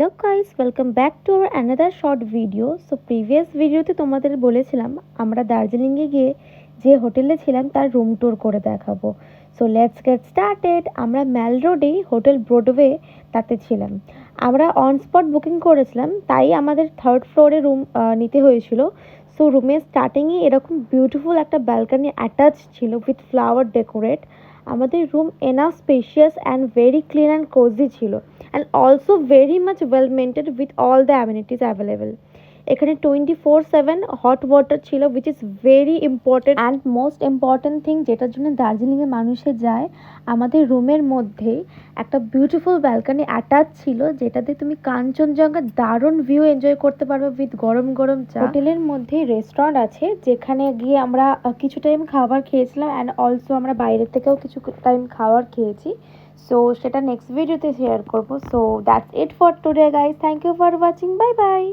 Hello guys, welcome back to our another short video. So previous ভিডিওতে তোমাদের বলেছিলাম আমরা দার্জিলিংয়ে গিয়ে যে হোটেলে ছিলাম তার রুম ট্যুর করে দেখাবো। So let's get started. আমরা ম্যাল রোডেই হোটেল ব্রডওয়ে তাতে ছিলাম। আমরা অন স্পট বুকিং করেছিলাম, তাই আমাদের থার্ড ফ্লোরে রুম নিতে হয়েছিল। সো রুমের স্টার্টিংয়ে এরকম বিউটিফুল একটা ব্যালকনি অ্যাটাচ ছিল উইথ ফ্লাওয়ার ডেকোরেট। আমাদের room enough spacious and very clean and cosy ছিল, and also very much well maintained with all the amenities available. এখানে 24/7 হট ওয়াটার ছিল, which is very important and most important thing যেটার জন্য দার্জিলিংয়ে মানুষে যায়। আমাদের রুমের মধ্যে একটা বিউটিফুল ব্যালকনি অ্যাটাচ ছিল, যেটাতে তুমি কাঞ্চনজঙ্ঘার দারুণ ভিউ এনজয় করতে পারবে উইথ গরম গরম চা। হোটেলের মধ্যে রেস্টুরেন্ট আছে, যেখানে গিয়ে আমরা কিছু টাইম খাবার খেয়েছিলাম অ্যান্ড অলসো আমরা বাইরের থেকেও কিছু টাইম খাবার খেয়েছি। সো সেটা নেক্সট ভিডিওতে শেয়ার করবো। So that's it for today guys, thank you for watching, bye by.